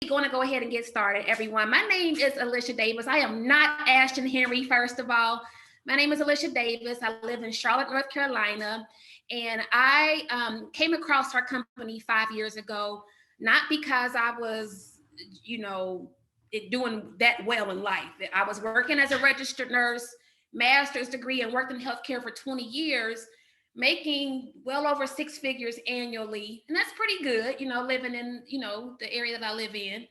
going to go ahead and get started, everyone. My name is Alicia Davis. I am not Ashton Henry, first of all. My name is Alicia Davis. I live in Charlotte, North Carolina, and I came across our company 5 years ago, not because I was, doing that well in life. I was working as a registered nurse, master's degree, and worked in healthcare for 20 years, making well over 6 figures annually. And that's pretty good, living in, the area that I live in.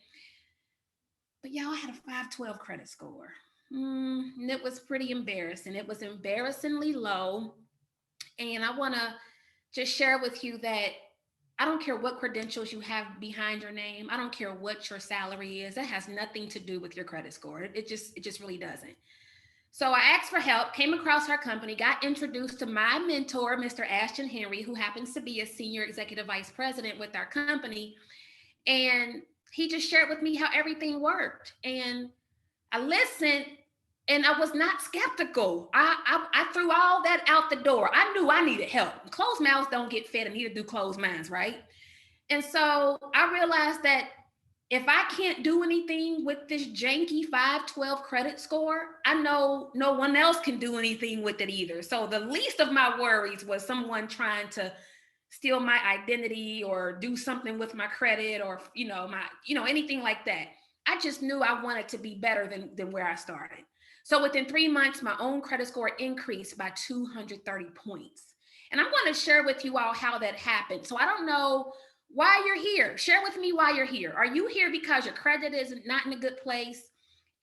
But y'all, had a 512 credit score. And it was pretty embarrassing. It was embarrassingly low. And I want to just share with you that I don't care what credentials you have behind your name. I don't care what your salary is. That has nothing to do with your credit score. It just really doesn't. So I asked for help, came across our company, got introduced to my mentor, Mr. Ashton Henry, who happens to be a senior executive vice president with our company. And he just shared with me how everything worked. And I listened, and I was not skeptical. I threw all that out the door. I knew I needed help. Closed mouths don't get fed, and neither do closed minds, right? And so I realized that if I can't do anything with this janky 512 credit score, I know no one else can do anything with it either. So the least of my worries was someone trying to steal my identity or do something with my credit or, anything like that. I just knew I wanted to be better than where I started. So within 3 months, my own credit score increased by 230 points. And I'm going to share with you all how that happened. So I don't know why you're here. Share with me why you're here. Are you here because your credit is not in a good place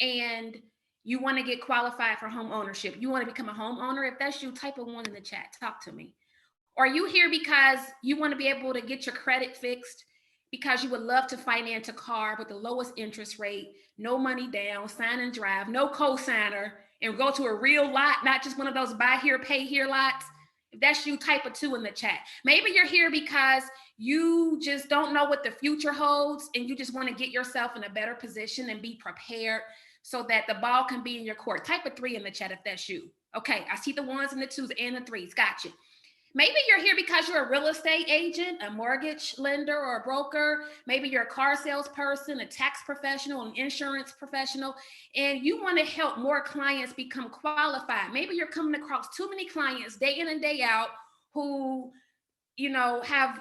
and you want to get qualified for home ownership? You want to become a homeowner? If that's you, type a 1 in the chat. Talk to me. Are you here because you want to be able to get your credit fixed, because you would love to finance a car with the lowest interest rate, no money down, sign and drive, no co-signer, and go to a real lot, not just one of those buy here, pay here lots? If that's you, type a 2 in the chat. Maybe you're here because you just don't know what the future holds and you just want to get yourself in a better position and be prepared so that the ball can be in your court. Type a 3 in the chat if that's you. Okay, I see the 1s and the 2s and the 3s. Gotcha. Maybe you're here because you're a real estate agent, a mortgage lender, or a broker. Maybe you're a car salesperson, a tax professional, an insurance professional, and you want to help more clients become qualified. Maybe you're coming across too many clients day in and day out who, have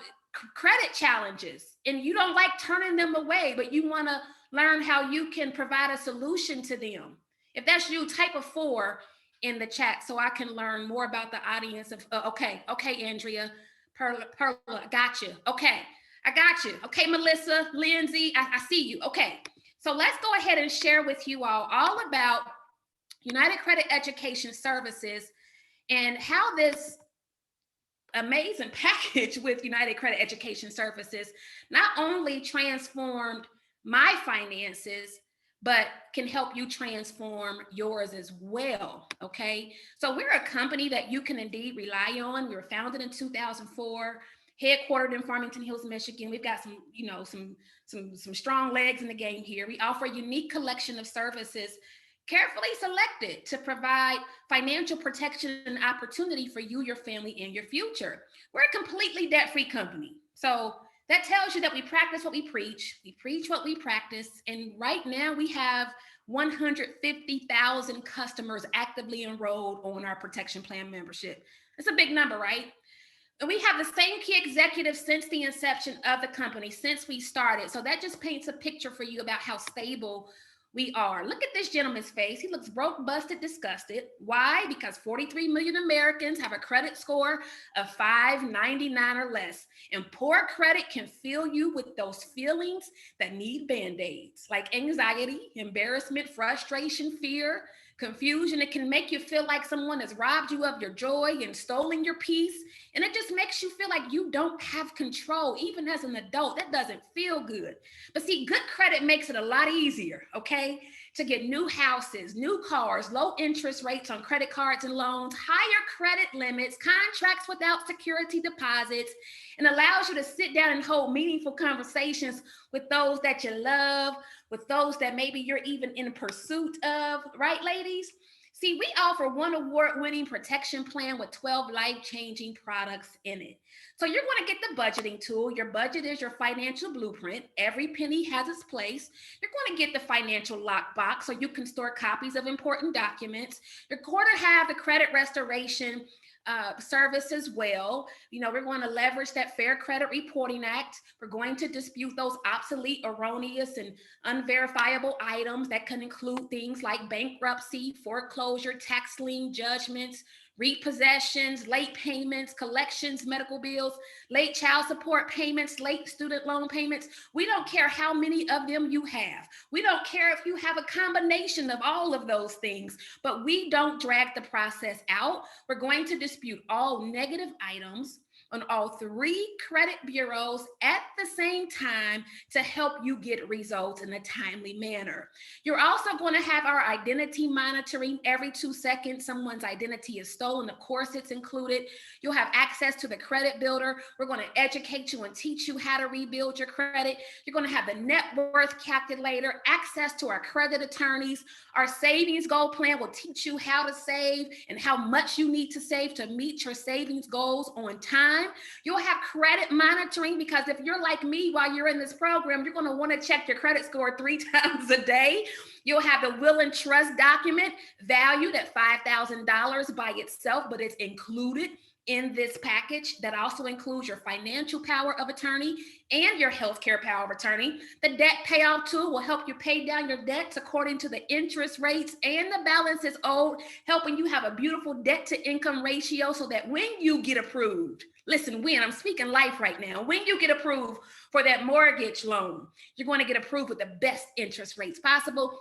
credit challenges and you don't like turning them away, but you want to learn how you can provide a solution to them. If that's you, type a 4 in the chat so I can learn more about the audience of, okay, Andrea, Perla, got you. Okay, I got you. Okay, Melissa, Lindsay, I see you. Okay, so let's go ahead and share with you all about United Credit Education Services and how this amazing package with United Credit Education Services not only transformed my finances, but can help you transform yours as well, okay? So we're a company that you can indeed rely on. We were founded in 2004, headquartered in Farmington Hills, Michigan. We've got some strong legs in the game here. We offer a unique collection of services carefully selected to provide financial protection and opportunity for you, your family, and your future. We're a completely debt-free company. So that tells you that we practice what we preach what we practice. And right now we have 150,000 customers actively enrolled on our protection plan membership. It's a big number, right? And we have the same key executives since the inception of the company, since we started. So that just paints a picture for you about how stable we are. Look at this gentleman's face. He looks broke, busted, disgusted. Why? Because 43 million Americans have a credit score of 599 or less. And poor credit can fill you with those feelings that need band-aids, like anxiety, embarrassment, frustration, fear, confusion. It can make you feel like someone has robbed you of your joy and stolen your peace. And it just makes you feel like you don't have control. Even as an adult, that doesn't feel good. But see, good credit makes it a lot easier, okay? To get new houses, new cars, low interest rates on credit cards and loans, higher credit limits, contracts without security deposits, and allows you to sit down and hold meaningful conversations with those that you love, with those that maybe you're even in pursuit of, right, ladies? See, we offer one award-winning protection plan with 12 life-changing products in it. So you're going to get the budgeting tool. Your budget is your financial blueprint. Every penny has its place. You're going to get the financial lockbox so you can store copies of important documents. You're going to have the credit restoration service as well. You know, we're going to leverage that Fair Credit Reporting Act. We're going to dispute those obsolete, erroneous, and unverifiable items that can include things like bankruptcy, foreclosure, tax lien judgments, repossessions, late payments, collections, medical bills, late child support payments, late student loan payments. We don't care how many of them you have. We don't care if you have a combination of all of those things, but we don't drag the process out. We're going to dispute all negative items on all 3 credit bureaus at the same time to help you get results in a timely manner. You're also going to have our identity monitoring. Every 2 seconds, someone's identity is stolen. Of course, it's included. You'll have access to the credit builder. We're going to educate you and teach you how to rebuild your credit. You're going to have the net worth calculator, access to our credit attorneys. Our savings goal plan will teach you how to save and how much you need to save to meet your savings goals on time. You'll have credit monitoring, because if you're like me while you're in this program, you're going to want to check your credit score 3 times a day. You'll have the will and trust document valued at $5,000 by itself, but it's included in this package that also includes your financial power of attorney and your healthcare power of attorney. The debt payoff tool will help you pay down your debts according to the interest rates and the balances owed, helping you have a beautiful debt to income ratio so that when you get approved, listen, I'm speaking life right now, when you get approved for that mortgage loan, you're going to get approved with the best interest rates possible.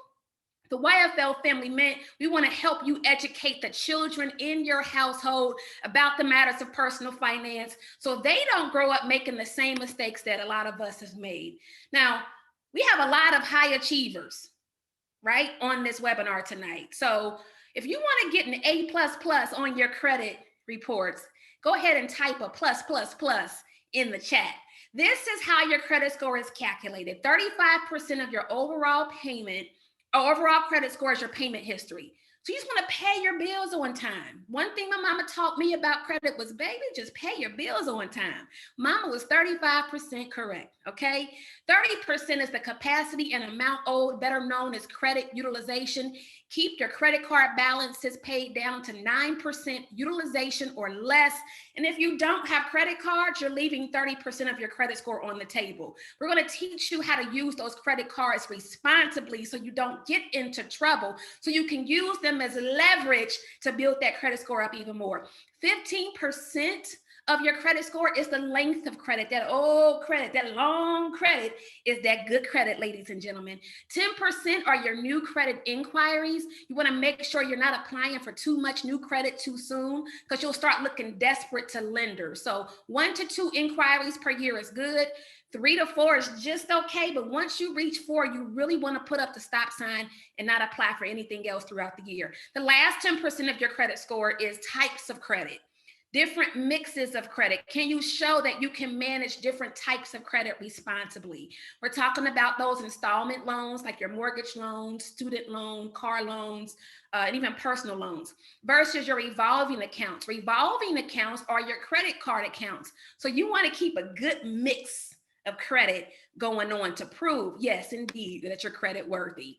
The YFL Family Mint, we want to help you educate the children in your household about the matters of personal finance so they don't grow up making the same mistakes that a lot of us have made. Now, we have a lot of high achievers, right, on this webinar tonight. So if you want to get an A++ on your credit reports, go ahead and type a +++ in the chat. This is how your credit score is calculated. 35% of your overall credit score is your payment history. So you just want to pay your bills on time. One thing my mama taught me about credit was, baby, just pay your bills on time. Mama was 35% correct, okay? 30% is the capacity and amount owed, better known as credit utilization. Keep your credit card balances paid down to 9% utilization or less. And if you don't have credit cards, you're leaving 30% of your credit score on the table. We're going to teach you how to use those credit cards responsibly so you don't get into trouble, so you can use them as leverage to build that credit score up even more. 15% of your credit score is the length of credit. That old credit, that long credit is that good credit, ladies and gentlemen. 10% are your new credit inquiries. You want to make sure you're not applying for too much new credit too soon, because you'll start looking desperate to lenders. So 1 to 2 inquiries per year is good. 3 to 4 is just okay. But once you reach 4, you really want to put up the stop sign and not apply for anything else throughout the year. The last 10% of your credit score is types of credit. Different mixes of credit. Can you show that you can manage different types of credit responsibly? We're talking about those installment loans, like your mortgage loans, student loan, car loans, and even personal loans, versus your revolving accounts. Revolving accounts are your credit card accounts. So you want to keep a good mix of credit going on to prove, yes, indeed, that you're credit worthy.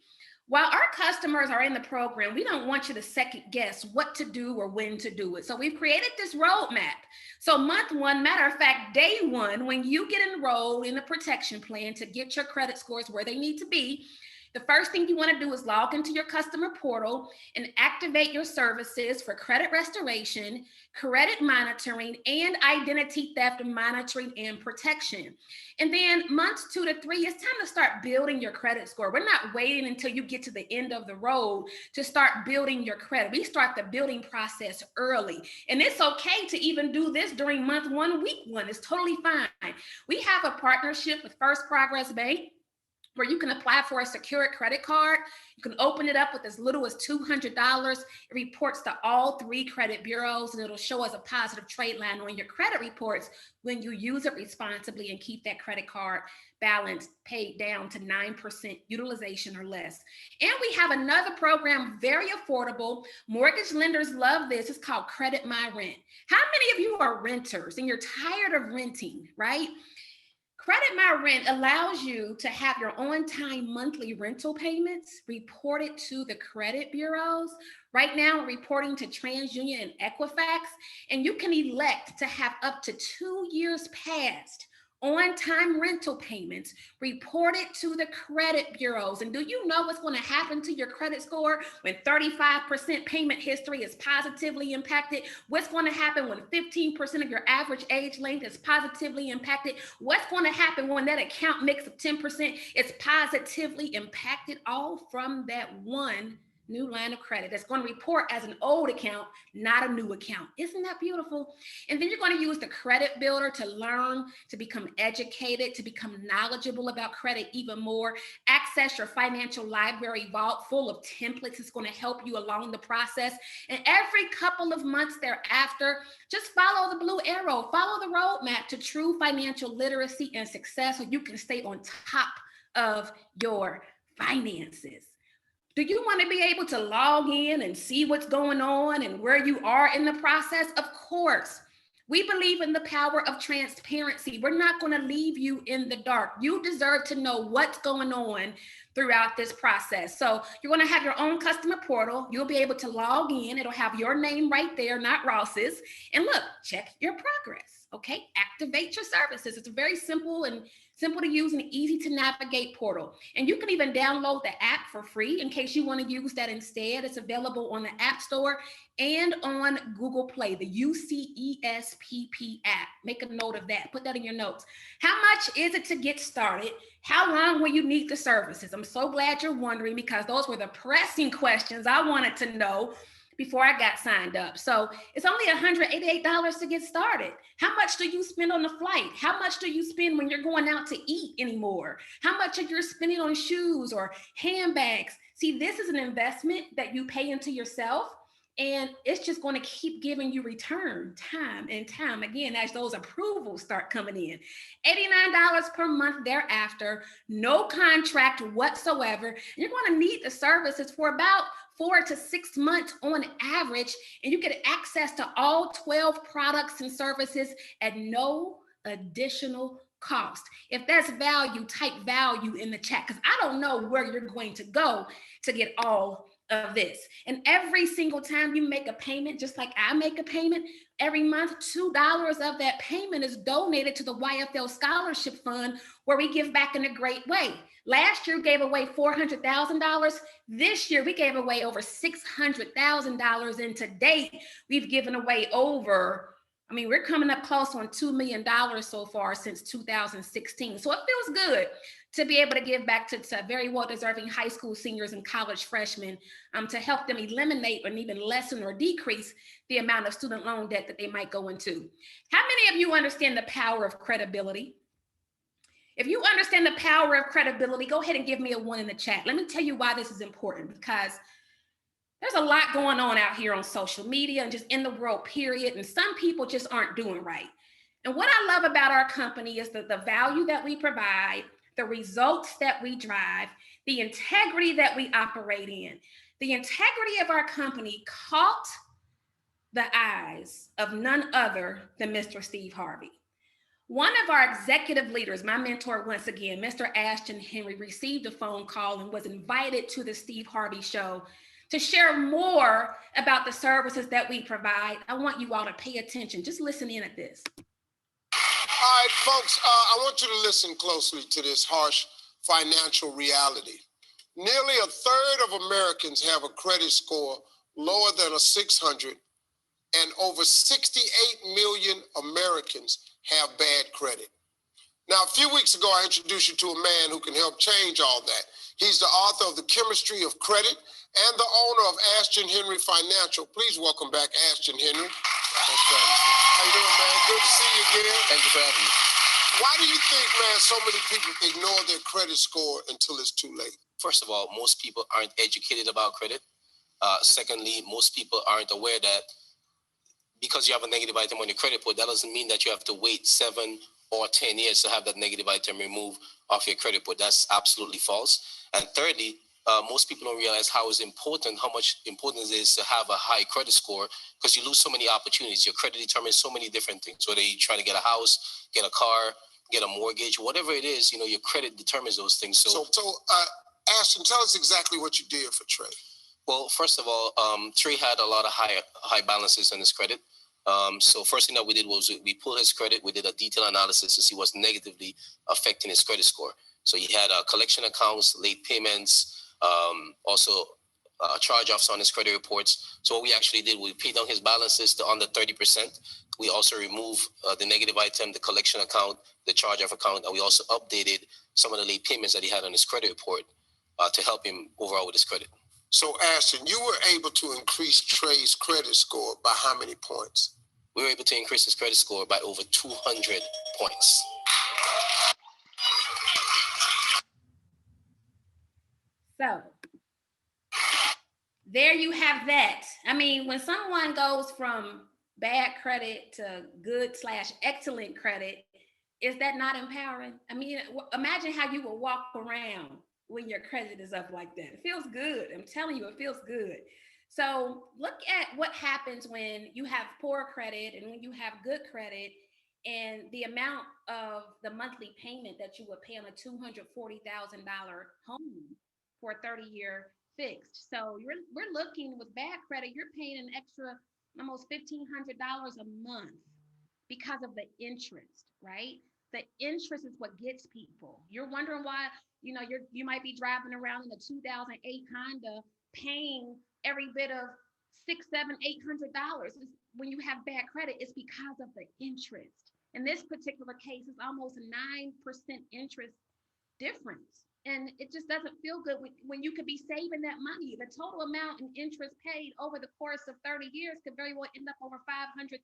While our customers are in the program, we don't want you to second guess what to do or when to do it. So we've created this roadmap. So month 1, matter of fact, day 1, when you get enrolled in a protection plan to get your credit scores where they need to be, the first thing you want to do is log into your customer portal and activate your services for credit restoration, credit monitoring, and identity theft monitoring and protection. And then months 2 to 3, it's time to start building your credit score. We're not waiting until you get to the end of the road to start building your credit. We start the building process early. And it's okay to even do this during month 1, week 1. It's totally fine. We have a partnership with First Progress Bank. where you can apply for a secured credit card. You can open it up with as little as $200. It reports to all 3 credit bureaus, and it'll show us a positive trade line on your credit reports when you use it responsibly and keep that credit card balance paid down to 9% utilization or less. And we have another program, very affordable. Mortgage lenders love this. It's called Credit My Rent. How many of you are renters and you're tired of renting, right? Credit My Rent allows you to have your on-time monthly rental payments reported to the credit bureaus. Right now, reporting to TransUnion and Equifax, and you can elect to have up to 2 years past on-time rental payments reported to the credit bureaus. And do you know what's going to happen to your credit score when 35% payment history is positively impacted? What's going to happen when 15% of your average age length is positively impacted? What's going to happen when that account mix of 10% is positively impacted? All from that one new line of credit that's going to report as an old account, not a new account. Isn't that beautiful? And then you're going to use the credit builder to learn, to become educated, to become knowledgeable about credit even more. Access your financial library vault full of templates. It's going to help you along the process. And every couple of months thereafter, just follow the blue arrow, follow the roadmap to true financial literacy and success so you can stay on top of your finances. Do you want to be able to log in and see what's going on and where you are in the process? Of course. We believe in the power of transparency. We're not going to leave you in the dark. You deserve to know what's going on throughout this process. So you're going to have your own customer portal. You'll be able to log in. It'll have your name right there, not Ross's. And look, check your progress. Okay, activate your services. It's a very simple to use and easy to navigate portal. And you can even download the app for free in case you want to use that instead. It's available on the App Store and on Google Play, the UCES PP app. Make a note of that. Put that in your notes. How much is it to get started? How long will you need the services? I'm so glad you're wondering, because those were the pressing questions I wanted to know before I got signed up. So it's only $188 to get started. How much do you spend on the flight? How much do you spend when you're going out to eat anymore? How much are you spending on shoes or handbags? See, this is an investment that you pay into yourself, and it's just going to keep giving you return time and time again as those approvals start coming in. $89 per month thereafter, no contract whatsoever. You're going to need the services for about 4 to 6 months on average, and you get access to all 12 products and services at no additional cost. If that's value, type value in the chat, because I don't know where you're going to go to get all of this. And every single time you make a payment, just like I make a payment, every month, $2 of that payment is donated to the YFL Scholarship Fund, where we give back in a great way. Last year, we gave away $400,000. This year, we gave away over $600,000. And to date, we've given away we're coming up close on $2 million so far since 2016. So it feels good to be able to give back to very well-deserving high school seniors and college freshmen to help them eliminate and even lessen or decrease the amount of student loan debt that they might go into. How many of you understand the power of credibility? If you understand the power of credibility, go ahead and give me a 1 in the chat. Let me tell you why this is important, because there's a lot going on out here on social media and just in the world, period. And some people just aren't doing right. And what I love about our company is the value that we provide, the results that we drive, the integrity that we operate in. The integrity of our company caught the eyes of none other than Mr. Steve Harvey. One of our executive leaders, my mentor once again, Mr. Ashton Henry, received a phone call and was invited to the Steve Harvey Show to share more about the services that we provide. I want you all to pay attention. Just listen in at this. All right, folks, I want you to listen closely to this harsh financial reality. Nearly a third of Americans have a credit score lower than a 600, and over 68 million Americans have bad credit. Now, a few weeks ago, I introduced you to a man who can help change all that. He's the author of The Chemistry of Credit and the owner of Ashton Henry Financial. Please welcome back Ashton Henry. How you doing, man? Good to see you again. Thank you for having me. Why do you think, man, so many people ignore their credit score until it's too late? First of all, most people aren't educated about credit. Secondly, most people aren't aware that because you have a negative item on your credit report, that doesn't mean that you have to wait 7 or 10 years to have that negative item removed off your credit report. That's absolutely false. And thirdly, most people don't realize how much important it is to have a high credit score, because you lose so many opportunities. Your credit determines so many different things, whether you try to get a house, get a car, get a mortgage, whatever it is, your credit determines those things. So Ashton, tell us exactly what you did for Trey. Well, first of all, Trey had a lot of high balances on his credit. So first thing that we did was we pulled his credit. We did a detailed analysis to see what's negatively affecting his credit score. So he had collection accounts, late payments, also charge-offs on his credit reports. So what we actually did, we paid down his balances to under 30%. We also removed the negative item, the collection account, the charge-off account, and we also updated some of the late payments that he had on his credit report to help him overall with his credit. So Ashton, you were able to increase Trey's credit score by how many points? We were able to increase his credit score by over 200 points. So there you have that. I mean, when someone goes from bad credit to good/excellent credit, is that not empowering? I mean, imagine how you will walk around when your credit is up like that. It feels good. I'm telling you, it feels good. So look at what happens when you have poor credit and when you have good credit, and the amount of the monthly payment that you would pay on a $240,000 home for a 30-year fixed. So we're looking with bad credit, you're paying an extra almost $1,500 a month because of the interest, right? The interest is what gets people. You're wondering why, you might be driving around in a 2008 Honda paying every bit of $600, $700, $800. When you have bad credit, it's because of the interest. In this particular case, it's almost a 9% interest difference. And it just doesn't feel good when you could be saving that money. The total amount in interest paid over the course of 30 years could very well end up over $500,000.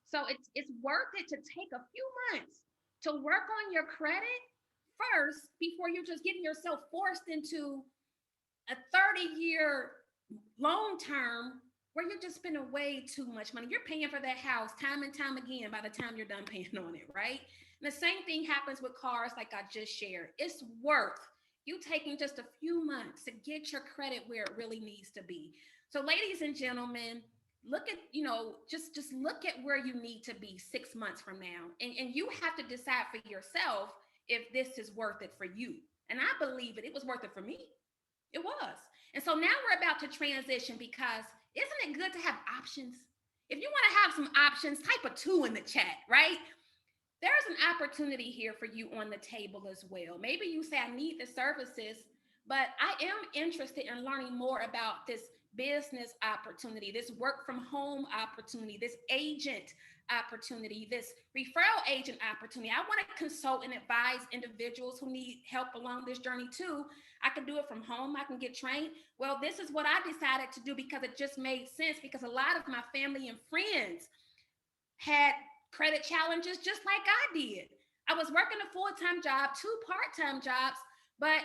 So it's worth it to take a few months to work on your credit first before you're just getting yourself forced into a 30-year loan term where you're just spending way too much money. You're paying for that house time and time again by the time you're done paying on it, right? And the same thing happens with cars, like I just shared. It's worth you taking just a few months to get your credit where it really needs to be. So ladies and gentlemen, look at, just look at where you need to be 6 months from now. And you have to decide for yourself if this is worth it for you. And I believe it was worth it for me. It was. And so now we're about to transition, because isn't it good to have options? If you want to have some options, type a 2 in the chat, right? There's an opportunity here for you on the table as well. Maybe you say, I need the services, but I am interested in learning more about this business opportunity, this work from home opportunity, this agent opportunity, this referral agent opportunity. I want to consult and advise individuals who need help along this journey too. I can do it from home. I can get trained. Well, this is what I decided to do because it just made sense, because a lot of my family and friends had credit challenges just like I did. I was working a full-time job, 2 part-time jobs, but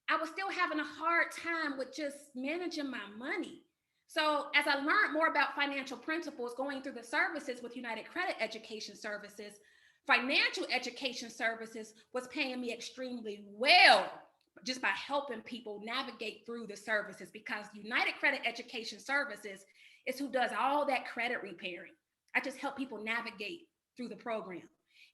I was still having a hard time with just managing my money. So as I learned more about financial principles going through the services with United Credit Education Services, financial education services was paying me extremely well just by helping people navigate through the services, because United Credit Education Services is who does all that credit repairing. I just help people navigate through the program.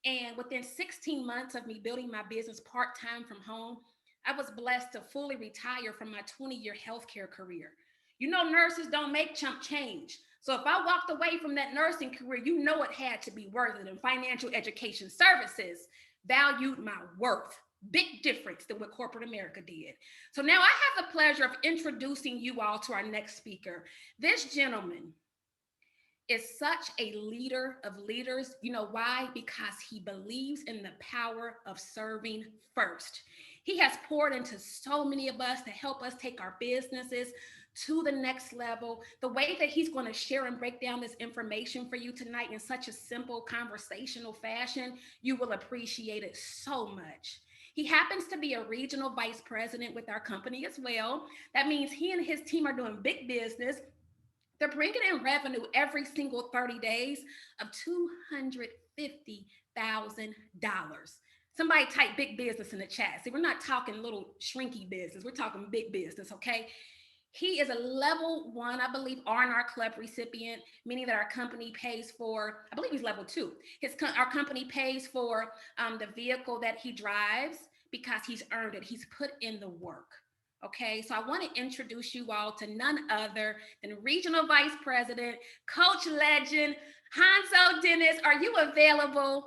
And within 16 months of me building my business part-time from home, I was blessed to fully retire from my 20-year healthcare career. Nurses don't make chump change. So if I walked away from that nursing career, it had to be worth it. And financial education services valued my worth. Big difference than what corporate America did. So now I have the pleasure of introducing you all to our next speaker. This gentleman is such a leader of leaders. You know why? Because he believes in the power of serving first. He has poured into so many of us to help us take our businesses to the next level. The way that he's going to share and break down this information for you tonight in such a simple conversational fashion, you will appreciate it so much. He happens to be a regional vice president with our company as well. That means he and his team are doing big business. They're bringing in revenue every single 30 days of $250,000. Somebody type big business in the chat. See, we're not talking little shrinky business. We're talking big business, okay? He is a level 1, I believe, R&R Club recipient, meaning that our company pays for, I believe he's level 2. Our company pays for the vehicle that he drives because he's earned it. He's put in the work. Okay, so I want to introduce you all to none other than Regional Vice President, Coach Legend, Hanzo Dennis. Are you available?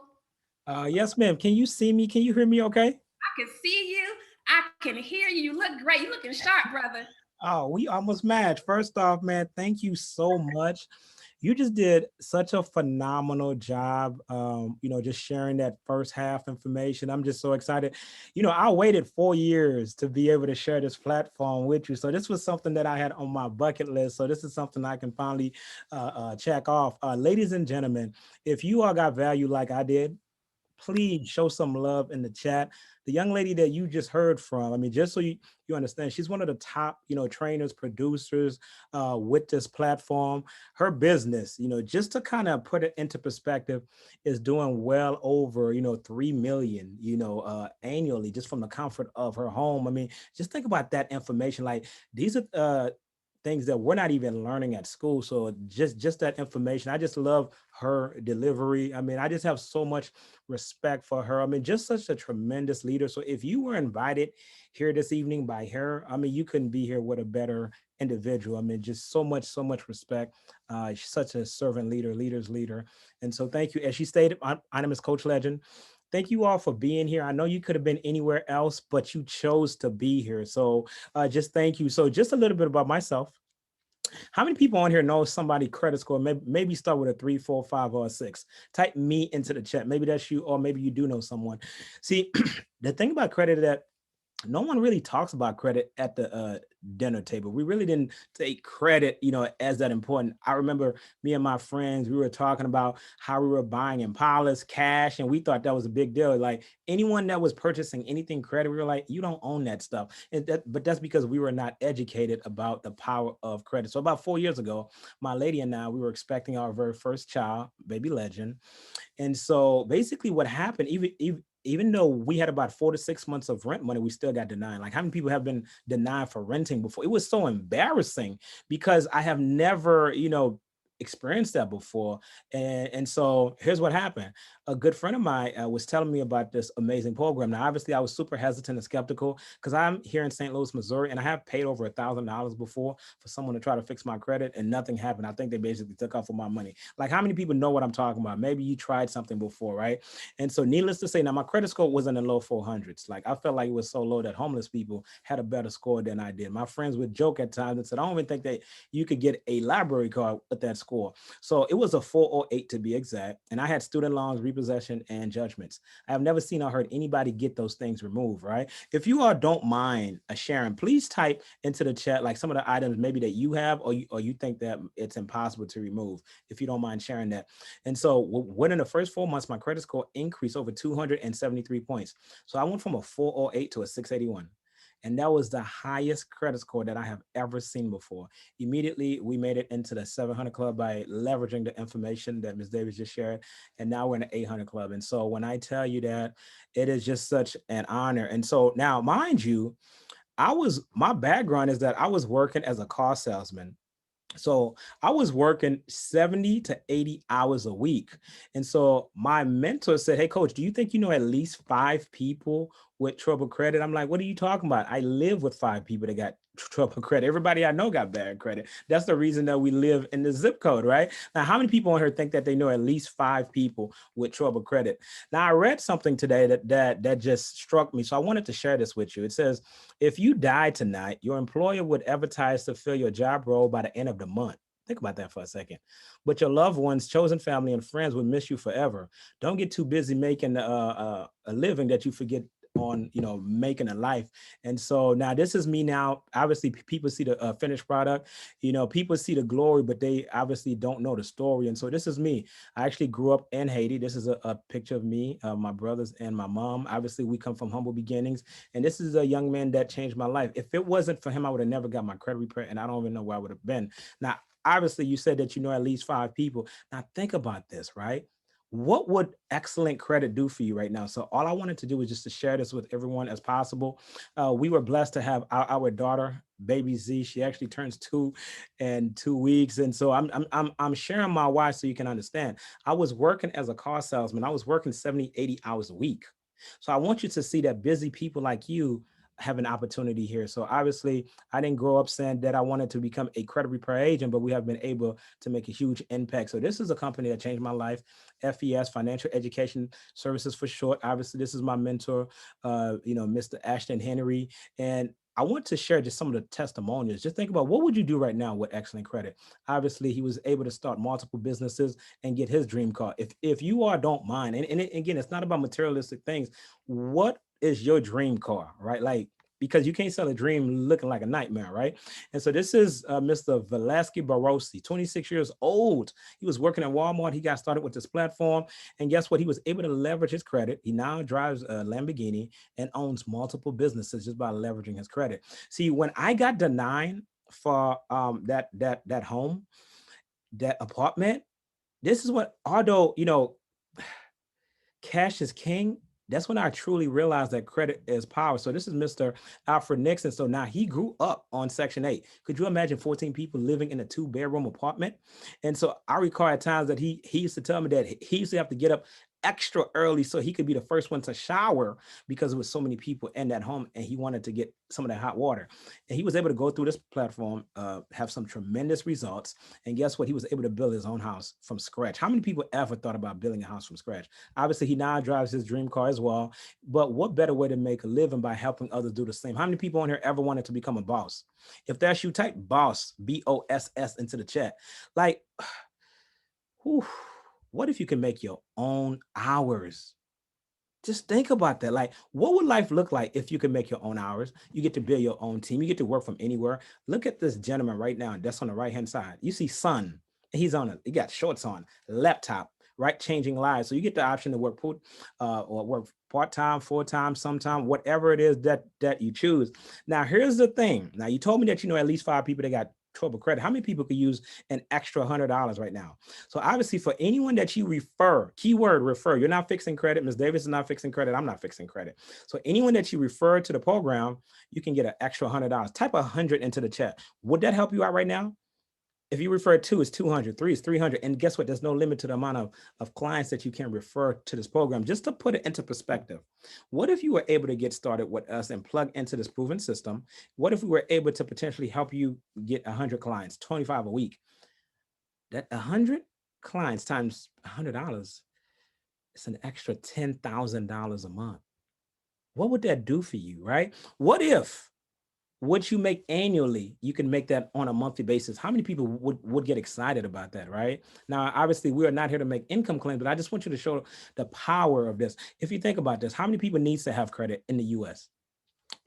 Yes, ma'am. Can you see me? Can you hear me okay? I can see you. I can hear you. You look great. You're looking sharp, brother. Oh, we almost matched. First off, man, thank you so much. You just did such a phenomenal job, just sharing that first half information. I'm just so excited. I waited 4 years to be able to share this platform with you. So this was something that I had on my bucket list. So this is something I can finally check off. Ladies and gentlemen, if you all got value like I did, please show some love in the chat. The young lady that you just heard from, I mean, just so you understand, she's one of the top, trainers, producers with this platform. Her business, just to kind of put it into perspective, is doing well over, 3 million, annually, just from the comfort of her home. I mean, just think about that information. Like, these are things that we're not even learning at school. So just that information. I just love her delivery. I mean, I just have so much respect for her. I mean, just such a tremendous leader. So if you were invited here this evening by her, I mean, you couldn't be here with a better individual. I mean, just so much respect. She's such a servant leader, leader's leader. And so thank you. As she stated, my name is Coach Legend. Thank you all for being here. I know you could have been anywhere else, but you chose to be here. So just thank you. So just a little bit about myself. How many people on here know somebody credit score? Maybe start with a 3, 4, 5, or a 6. Type me into the chat. Maybe that's you, or maybe you do know someone. See, the thing about credit is that no one really talks about credit at the dinner table. We really didn't take credit, as that important. I remember me and my friends, we were talking about how we were buying Impalas cash, and we thought that was a big deal. Like, anyone that was purchasing anything credit, we were like, you don't own that stuff. But that's because we were not educated about the power of credit. So about 4 years ago, my lady and I, we were expecting our very first child, baby Legend. And so basically what happened, even though we had about 4 to 6 months of rent money, we still got denied. Like, how many people have been denied for renting before? It was so embarrassing because I have never, experienced that before. And so here's what happened. A good friend of mine was telling me about this amazing program. Now, obviously, I was super hesitant and skeptical because I'm here in St. Louis, Missouri, and I have paid over $1,000 before for someone to try to fix my credit, and nothing happened. I think they basically took off all my money. Like, how many people know what I'm talking about? Maybe you tried something before, right? And so needless to say, now my credit score was in the low 400s. Like, I felt like it was so low that homeless people had a better score than I did. My friends would joke at times and said, I don't even think that you could get a library card with that score. So it was a 408 to be exact. And I had student loans, repossession, and judgments. I have never seen or heard anybody get those things removed, right? If you all don't mind sharing, please type into the chat like some of the items maybe that you have or you think that it's impossible to remove, if you don't mind sharing that. And so within the first 4 months, my credit score increased over 273 points. So I went from a 408 to a 681. And that was the highest credit score that I have ever seen before. Immediately, we made it into the 700 club by leveraging the information that Ms. Davis just shared. And now we're in the 800 club. And so when I tell you that, it is just such an honor. And so now, mind you, my background is that I was working as a car salesman. So I was working 70 to 80 hours a week. And so my mentor said, hey, coach, do you think you know at least 5 people with trouble credit? I'm like, what are you talking about? I live with 5 people that got trouble credit. Everybody I know got bad credit. That's the reason that we live in the zip code, right? Now, how many people on here think that they know at least 5 people with trouble credit? Now, I read something today that just struck me. So I wanted to share this with you. It says, if you die tonight, your employer would advertise to fill your job role by the end of the month. Think about that for a second. But your loved ones, chosen family, and friends would miss you forever. Don't get too busy making a living that you forget on, you know, making a life. And so now this is me now. Obviously, people see the finished product, you know, people see the glory, but they obviously don't know the story. And so this is me. I actually grew up in Haiti. This is a picture of me, my brothers and my mom. Obviously, we come from humble beginnings. And this is a young man that changed my life. If it wasn't for him, I would have never got my credit repair, and I don't even know where I would have been. Now, obviously, you said that you know at least 5 people. Now, think about this, right? What would excellent credit do for you right now? So all I wanted to do was just to share this with everyone as possible. We were blessed to have our daughter, baby Z. She actually turns 2 in 2 weeks, and so I'm sharing my why so you can understand. I was working as a car salesman. I was working 70, 80 hours a week. So I want you to see that busy people like you have an opportunity here. So obviously, I didn't grow up saying that I wanted to become a credit repair agent, but we have been able to make a huge impact. So this is a company that changed my life. FES, Financial Education Services for short. Obviously, this is my mentor, you know, Mr. Ashton Henry. And I want to share just some of the testimonials. Just think about what would you do right now with excellent credit? Obviously, he was able to start multiple businesses and get his dream car. If you are, don't mind. And again, it's not about materialistic things. What is your dream car, right? Like, because you can't sell a dream looking like a nightmare, right? And so this is Mr. Velasquez Barrosi, 26 years old. He was working at Walmart. He got started with this platform. And guess what? He was able to leverage his credit. He now drives a Lamborghini and owns multiple businesses just by leveraging his credit. See, when I got denied for that home, that apartment, this is what, although, you know, cash is king, that's when I truly realized that credit is power. So this is Mr. Alfred Nixon. So now he grew up on Section 8. Could you imagine 14 people living in a 2-bedroom apartment? And so I recall at times that he used to tell me that he used to have to get up extra early so he could be the first one to shower because there was so many people in that home and he wanted to get some of that hot water. And he was able to go through this platform, have some tremendous results. And guess what? He was able to build his own house from scratch. How many people ever thought about building a house from scratch? Obviously, he now drives his dream car as well. But what better way to make a living by helping others do the same? How many people on here ever wanted to become a boss? If that's you, type boss, BOSS into the chat. Like, whew, what if you can make your own hours? Just think about that. Like, what would life look like if you could make your own hours? You get to build your own team. You get to work from anywhere. Look at this gentleman right now. That's on the right-hand side. You see Son. He got shorts on, laptop, right? Changing lives. So you get the option to work or work part-time, full-time, sometime, whatever it is that you choose. Now, here's the thing. Now, you told me that you know at least 5 people that got trouble credit. How many people could use an extra $100 right now? So obviously for anyone that you refer, keyword refer, you're not fixing credit. Ms. Davis is not fixing credit. I'm not fixing credit. So anyone that you refer to the program, you can get an extra $100. Type 100 into the chat. Would that help you out right now? If you refer 2, it's 200, 3 is 300. And guess what? There's no limit to the amount of clients that you can refer to this program. Just to put it into perspective, what if you were able to get started with us and plug into this proven system? What if we were able to potentially help you get 100 clients, 25 a week? That 100 clients times $100, it's an extra $10,000 a month. What would that do for you, right? What if what you make annually, you can make that on a monthly basis? How many people would get excited about that, right? Now, obviously, we are not here to make income claims, but I just want you to show the power of this. If you think about this, how many people needs to have credit in the US?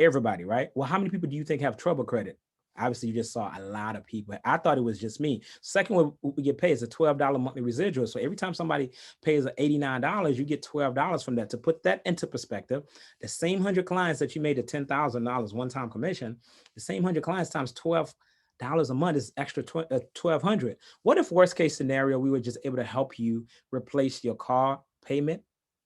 Everybody, right? Well, how many people do you think have trouble credit? Obviously, you just saw a lot of people. I thought it was just me. Second one we get paid is a $12 monthly residual. So every time somebody pays $89, you get $12 from that. To put that into perspective, the same 100 clients that you made a $10,000 one-time commission, the same 100 clients times $12 a month is extra $1,200. What if worst case scenario, we were just able to help you replace your car payment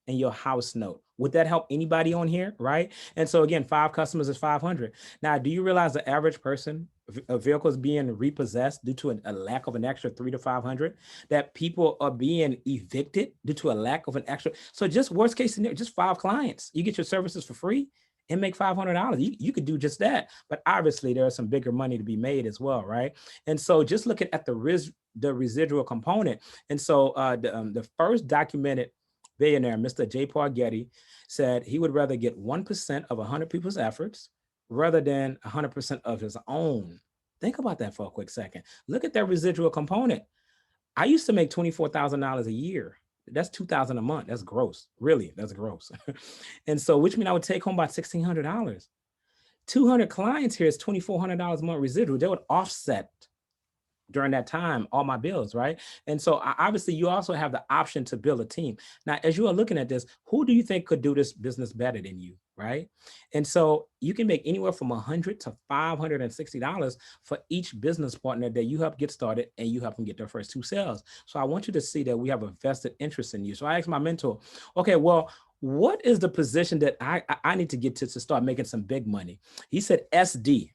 and your house note? Would that help anybody on here, right? And so again, 5 customers is 500. Now, do you realize the average person, a vehicle is being repossessed due to a lack of an extra 300 to 500? That people are being evicted due to a lack of an extra. So just worst case scenario, just 5 clients, you get your services for free and make $500. You could do just that. But obviously, there's some bigger money to be made as well, right? And so just looking at the residual component. And so the first documented billionaire, Mr. J. Paul Getty, said he would rather get 1% of 100 people's efforts rather than 100% of his own. Think about that for a quick second. Look at that residual component. I used to make $24,000 a year. That's 2,000 a month. That's gross. Really, that's gross. And so, which means I would take home about $1,600. 200 clients here is $2,400 a month residual. They would offset during that time all my bills, right? And so obviously you also have the option to build a team. Now, as you are looking at this, who do you think could do this business better than you, right? And so you can make anywhere from $100 to $560 for each business partner that you help get started and you help them get their first 2 sales. So I want you to see that we have a vested interest in you. So I asked my mentor, okay, well, what is the position that I need to get to start making some big money? He said SD,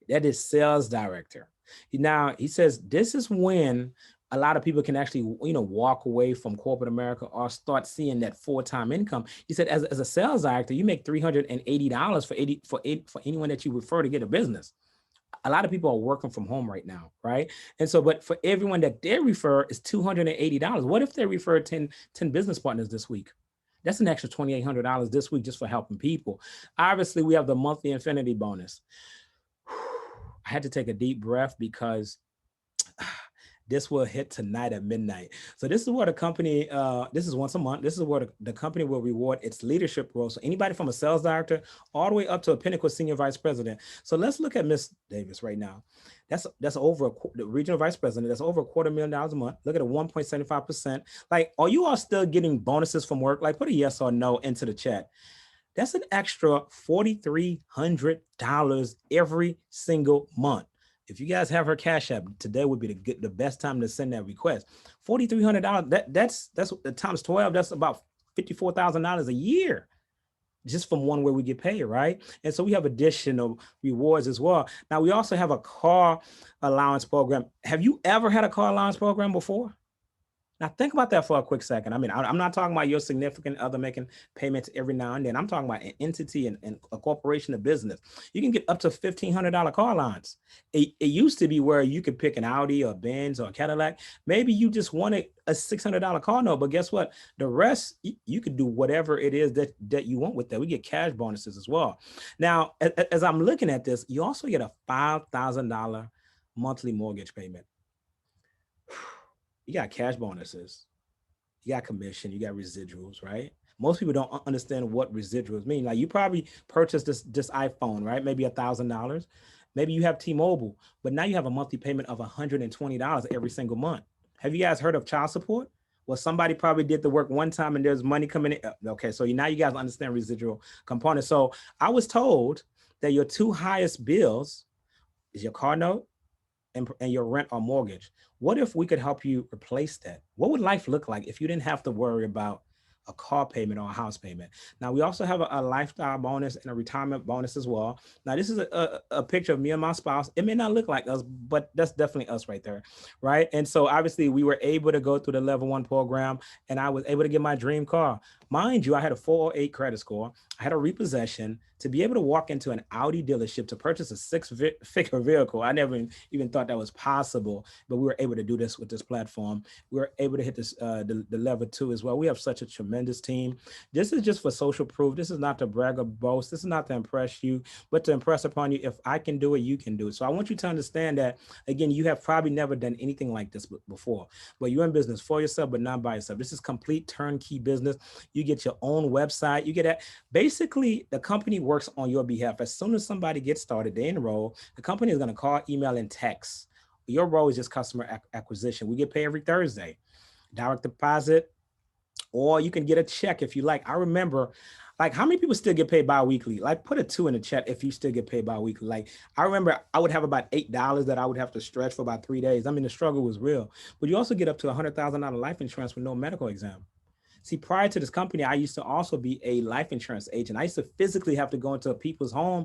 that is sales director. Now, he says this is when a lot of people can actually, walk away from corporate America or start seeing that full-time income. He said, as a sales director, you make $380 for anyone that you refer to get a business. A lot of people are working from home right now, right? And so, but for everyone that they refer is $280. What if they refer 10 business partners this week? That's an extra $2,800 this week just for helping people. Obviously, we have the monthly infinity bonus. I had to take a deep breath because this will hit tonight at midnight. So this is where the company, this is once a month. This is where the company will reward its leadership role. So anybody from a sales director all the way up to a pinnacle senior vice president. So let's look at Miss Davis right now. That's over the regional vice president. That's over $250,000 a month. Look at a 1.75%. Like, are you all still getting bonuses from work? Like, put a yes or no into the chat. That's an extra $4,300 every single month. If you guys have her Cash App, today would be the best time to send that request. $4,300. That's times 12. That's about $54,000 a year, just from one way we get paid, right? And so we have additional rewards as well. Now we also have a car allowance program. Have you ever had a car allowance program before? Now think about that for a quick second. I mean, I'm not talking about your significant other making payments every now and then. I'm talking about an entity and a corporation, a business. You can get up to $1,500 car allowance. It used to be where you could pick an Audi or a Benz or a Cadillac. Maybe you just wanted a $600 car note, but guess what? The rest, you could do whatever it is that you want with that. We get cash bonuses as well. Now, as I'm looking at this, you also get a $5,000 monthly mortgage payment. You got cash bonuses, you got commission, you got residuals, right? Most people don't understand what residuals mean. Like, you probably purchased this iPhone, right? Maybe $1,000. Maybe you have T-Mobile, but now you have a monthly payment of $120 every single month. Have you guys heard of child support? Well, somebody probably did the work one time and there's money coming in. Okay, so now you guys understand residual components. So I was told that your 2 highest bills is your car note and your rent or mortgage. What if we could help you replace that? What would life look like if you didn't have to worry about a car payment or a house payment? Now, we also have a lifestyle bonus and a retirement bonus as well. Now, this is a picture of me and my spouse. It may not look like us, but that's definitely us right there, right? And so obviously we were able to go through the level 1 program and I was able to get my dream car. Mind you, I had a 408 credit score. I had a repossession. To be able to walk into an Audi dealership to purchase a 6-figure vehicle, I never even thought that was possible, but we were able to do this with this platform. We were able to hit this the level 2 as well. We have such a tremendous team. This is just for social proof. This is not to brag or boast. This is not to impress you, but to impress upon you. If I can do it, you can do it. So I want you to understand that, again, you have probably never done anything like this before, but you're in business for yourself, but not by yourself. This is complete turnkey business. You get your own website. You get that. Basically, the company works on your behalf. As soon as somebody gets started, they enroll, the company is going to call, email, and text. Your role is just customer acquisition. We get paid every Thursday, direct deposit, or you can get a check if you like. I remember, like, how many people still get paid bi-weekly? Like, put a 2 in the chat if you still get paid bi-weekly. Like, I remember I would have about $8 that I would have to stretch for about 3 days. I mean, the struggle was real. But you also get up to $100,000 life insurance with no medical exam. See, prior to this company, I used to also be a life insurance agent. I used to physically have to go into people's home,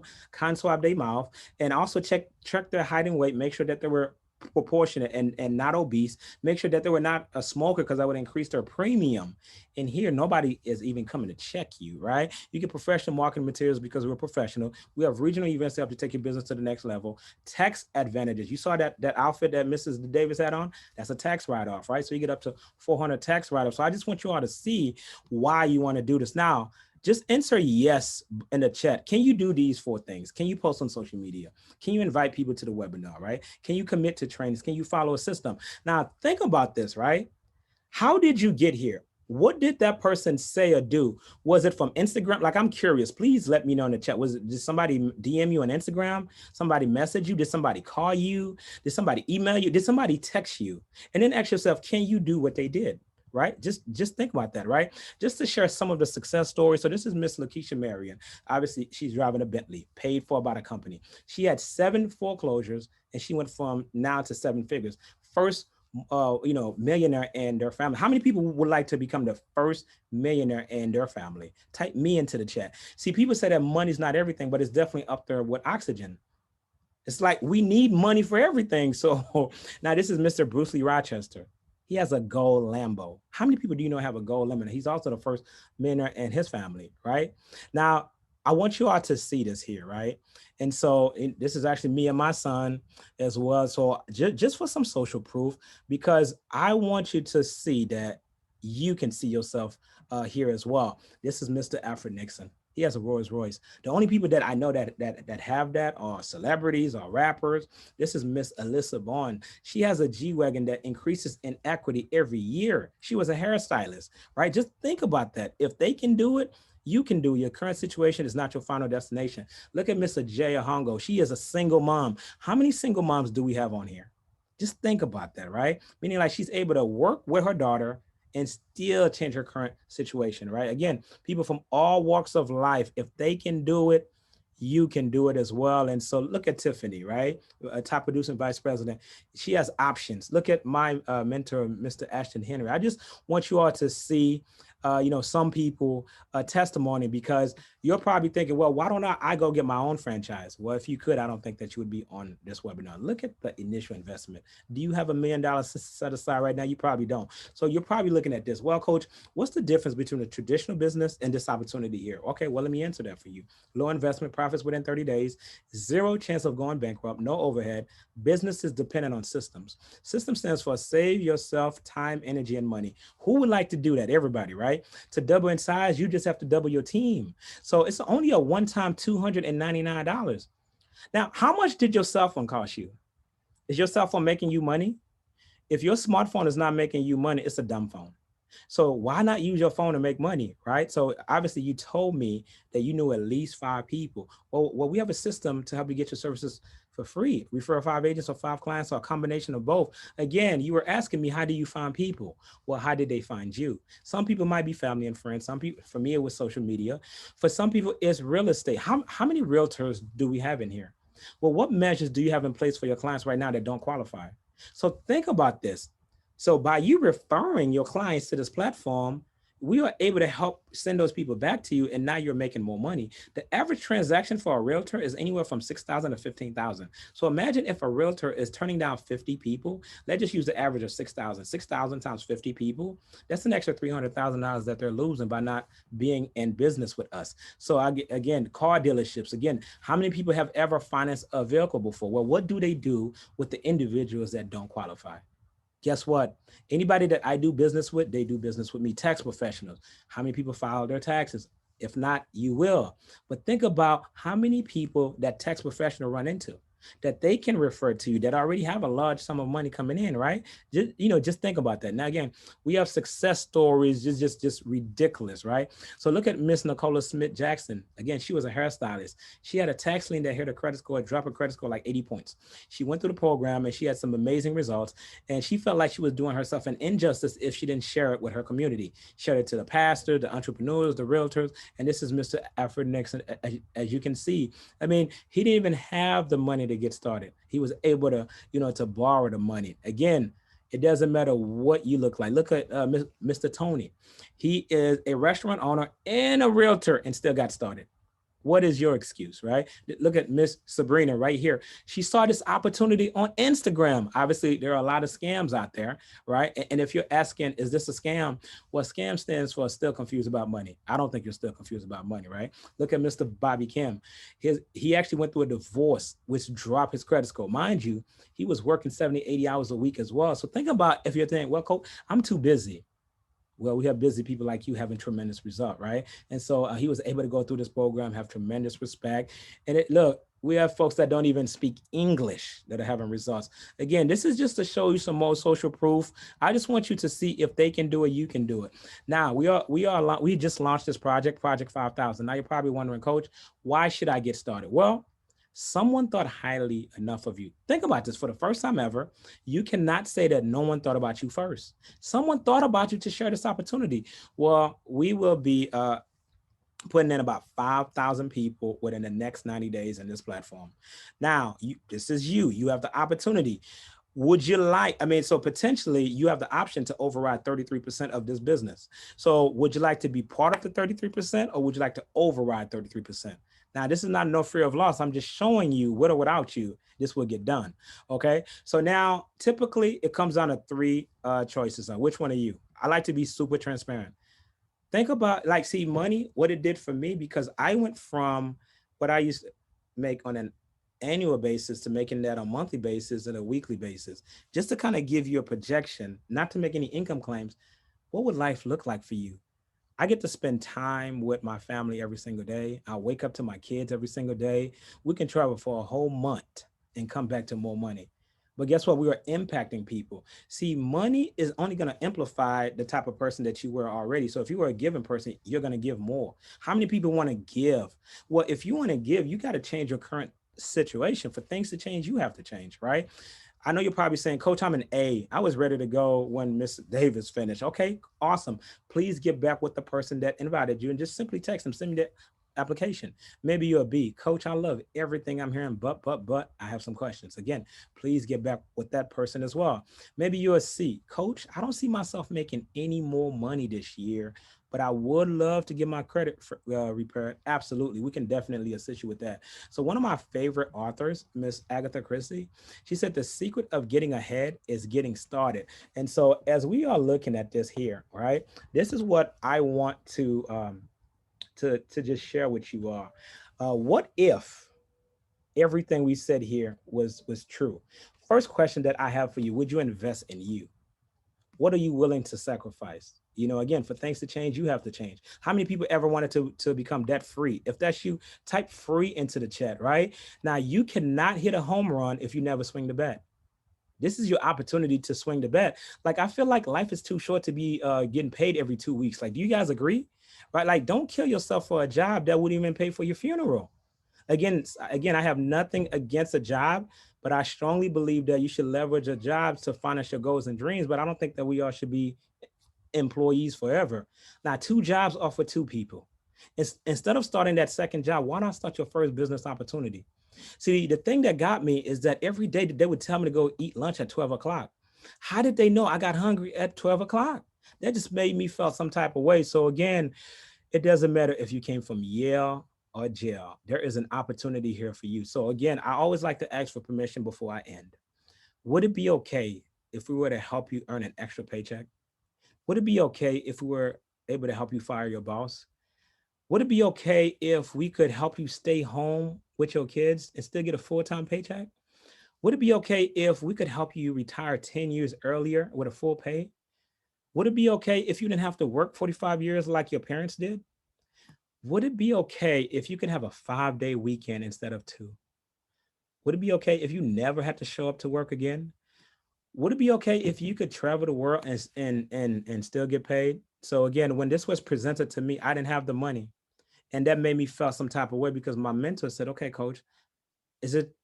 swab their mouth, and also check their height and weight, make sure that they were proportionate and not obese, make sure that they were not a smoker because that would increase their premium. And here, nobody is even coming to check you, right? You get professional marketing materials because we're professional. We have regional events to help you take your business to the next level. Tax advantages. You saw that outfit that Mrs. Davis had on? That's a tax write-off, right? So you get up to 400 tax write-offs. So I just want you all to see why you want to do this. Now, just insert yes in the chat. Can you do these 4 things? Can you post on social media? Can you invite people to the webinar, right? Can you commit to trainings? Can you follow a system? Now, think about this, right? How did you get here? What did that person say or do? Was it from Instagram? Like, I'm curious. Please let me know in the chat. Did somebody DM you on Instagram? Somebody message you? Did somebody call you? Did somebody email you? Did somebody text you? And then ask yourself, can you do what they did? Right? Just think about that, right? Just to share some of the success stories. So this is Miss Lakeisha Marion. Obviously, she's driving a Bentley, paid for by the company. She had 7 foreclosures and she went from now to 7 figures. First, millionaire and their family. How many people would like to become the first millionaire in their family? Type me into the chat. See, people say that money's not everything, but it's definitely up there with oxygen. It's like we need money for everything. So now this is Mr. Bruce Lee Rochester. He has a gold Lambo. How many people do you know have a gold Lambo? He's also the first millionaire in his family, right? Now, I want you all to see this here, right? And so this is actually me and my son as well. So just for some social proof, because I want you to see that you can see yourself here as well. This is Mr. Alfred Nixon. He has a Rolls Royce. The only people that I know that have that are celebrities or rappers. This is Miss Alyssa Vaughn. She has a G-Wagon that increases in equity every year. She was a hairstylist, right? Just think about that. If they can do it, you can do. Your current situation is not your final destination. Look at Miss Ajaya Hongo. She is a single mom. How many single moms do we have on here? Just think about that, right? Meaning like she's able to work with her daughter and still change her current situation, right? Again, people from all walks of life, if they can do it, you can do it as well. And so look at Tiffany, right? A top producing vice president. She has options. Look at my mentor, Mr. Ashton Henry. I just want you all to see some people testimony, because you're probably thinking, well, why don't I go get my own franchise? Well, if you could, I don't think that you would be on this webinar. Look at the initial investment. Do you have $1 million set aside right now? You probably don't. So you're probably looking at this. Well, coach, what's the difference between a traditional business and this opportunity here? Okay, well, let me answer that for you. Low investment, profits within 30 days, 0 chance of going bankrupt, no overhead. Business is dependent on systems. System stands for save yourself time, energy, and money. Who would like to do that? Everybody, right? To double in size, you just have to double your team. So it's only a one-time $299. Now, how much did your cell phone cost you? Is your cell phone making you money? If your smartphone is not making you money, it's a dumb phone. So why not use your phone to make money, right? So obviously you told me that you knew at least 5 people. Well, we have a system to help you get your services for free. Refer 5 agents or 5 clients or a combination of both. Again, you were asking me, how do you find people? Well, how did they find you? Some people might be family and friends. Some people, for me, it was social media. For some people, it's real estate. How many realtors do we have in here? Well, what measures do you have in place for your clients right now that don't qualify? So think about this. So by you referring your clients to this platform, we are able to help send those people back to you, and now you're making more money. The average transaction for a realtor is anywhere from $6,000 to $15,000. So imagine if a realtor is turning down 50 people. Let's just use the average of 6,000. 6,000 times 50 people, that's an extra $300,000 that they're losing by not being in business with us. So again, car dealerships, again, how many people have ever financed a vehicle before? Well, what do they do with the individuals that don't qualify? Guess what? Anybody that I do business with, they do business with me. Tax professionals. How many people file their taxes? If not, you will. But think about how many people that tax professional run into that they can refer to you that already have a large sum of money coming in, right? Just think about that. Now, again, we have success stories, just ridiculous, right? So look at Miss Nicola Smith Jackson. Again, she was a hairstylist. She had a tax lien that hit her credit score, dropped her credit score like 80 points. She went through the program and she had some amazing results. And she felt like she was doing herself an injustice if she didn't share it with her community. Shared it to the pastor, the entrepreneurs, the realtors. And this is Mr. Alfred Nixon. As you can see, I mean, he didn't even have the money to get started. He was able to, to borrow the money. Again, it doesn't matter what you look like. Look at Mr. Tony. He is a restaurant owner and a realtor and still got started. What is your excuse, right? Look at Miss Sabrina right here. She saw this opportunity on Instagram. Obviously, there are a lot of scams out there, right? And if you're asking, is this a scam? Well, scam stands for still confused about money. I don't think you're still confused about money, right? Look at Mr. Bobby Kim. He actually went through a divorce, which dropped his credit score. Mind you, he was working 70, 80 hours a week as well. So think about if you're thinking, well, coach, I'm too busy. Well, we have busy people like you having tremendous result, right? And so he was able to go through this program, have tremendous respect. And look, We have folks that don't even speak English that are having results. Again, this is just to show you some more social proof. I just want you to see if they can do it, you can do it. Now, we just launched this project, Project 5000. Now you're probably wondering, Coach, why should I get started? Well, someone thought highly enough of you. Think about this. For the first time ever, you cannot say that no one thought about you first. Someone thought about you to share this opportunity. Well, we will be putting in about 5,000 people within the next 90 days in this platform. Now, this is you have the opportunity. Would you like, so potentially you have the option to override 33% of this business. So would you like to be part of the 33% or would you like to override 33%? Now, this is not no fear of loss. I'm just showing you with or without you, this will get done. Okay. So now typically it comes down to three choices. Which one are you? I like to be super transparent. Think about see money, what it did for me, because I went from what I used to make on an annual basis to making that on a monthly basis and a weekly basis, just to kind of give you a projection, not to make any income claims. What would life look like for you? I get to spend time with my family every single day. I wake up to my kids every single day. We can travel for a whole month and come back to more money. But guess what? We are impacting people. See, money is only going to amplify the type of person that you were already. So if you were a giving person, you're going to give more. How many people want to give? Well, if you want to give, you got to change your current situation. For things to change, you have to change, right? I know you're probably saying, Coach, I'm an A. I was ready to go when Miss Davis finished. Okay, awesome. Please get back with the person that invited you and just simply text them, send me that application. Maybe you're a B. Coach, I love everything I'm hearing, but I have some questions. Again, please get back with that person as well. Maybe you're a C. Coach, I don't see myself making any more money this year, but I would love to get my credit repaired. Absolutely. We can definitely assist you with that. So one of my favorite authors, Miss Agatha Christie, she said the secret of getting ahead is getting started. And so as we are looking at this here, right, this is what I want to just share with you all. What if everything we said here was true? First question that I have for you, would you invest in you? What are you willing to sacrifice? Again, for things to change, you have to change. How many people ever wanted to become debt free? If that's you, type free into the chat, right? Now, you cannot hit a home run if you never swing the bat. This is your opportunity to swing the bat. I feel like life is too short to be getting paid every 2 weeks. Do you guys agree? Right? Don't kill yourself for a job that wouldn't even pay for your funeral. Again, I have nothing against a job, but I strongly believe that you should leverage a job to finance your goals and dreams. But I don't think that we all should be employees forever. Now, 2 jobs are for 2 people. Instead of starting that second job, why not start your first business opportunity? See, the thing that got me is that every day they would tell me to go eat lunch at 12 o'clock. How did they know I got hungry at 12 o'clock? That just made me feel some type of way. So again, it doesn't matter if you came from Yale or jail. There is an opportunity here for you. So again, I always like to ask for permission before I end. Would it be okay if we were to help you earn an extra paycheck? Would it be okay if we were able to help you fire your boss? Would it be okay if we could help you stay home with your kids and still get a full-time paycheck? Would it be okay if we could help you retire 10 years earlier with a full pay? Would it be okay if you didn't have to work 45 years like your parents did? Would it be okay if you could have a 5-day weekend instead of 2? Would it be okay if you never had to show up to work again? Would it be okay if you could travel the world and still get paid? So again, when this was presented to me, I didn't have the money. And that made me feel some type of way because my mentor said, okay, Coach, is it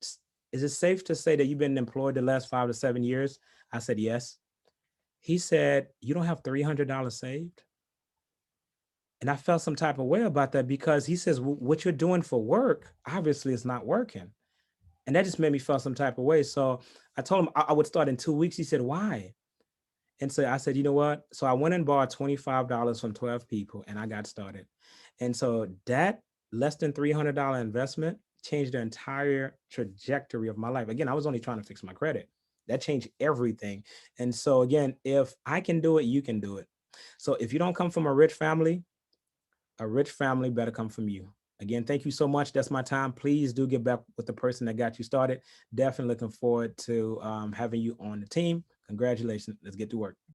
safe to say that you've been employed the last 5 to 7 years? I said, yes. He said, you don't have $300 saved? And I felt some type of way about that because he says, what you're doing for work, obviously it's not working. And that just made me feel some type of way. So I told him I would start in 2 weeks. He said, why? And so I said, you know what? So I went and bought $25 from 12 people and I got started. And so that less than $300 investment changed the entire trajectory of my life. Again, I was only trying to fix my credit. That changed everything. And so again, if I can do it, you can do it. So if you don't come from a rich family better come from you. Again, thank you so much. That's my time. Please do get back with the person that got you started. Definitely looking forward to having you on the team. Congratulations. Let's get to work.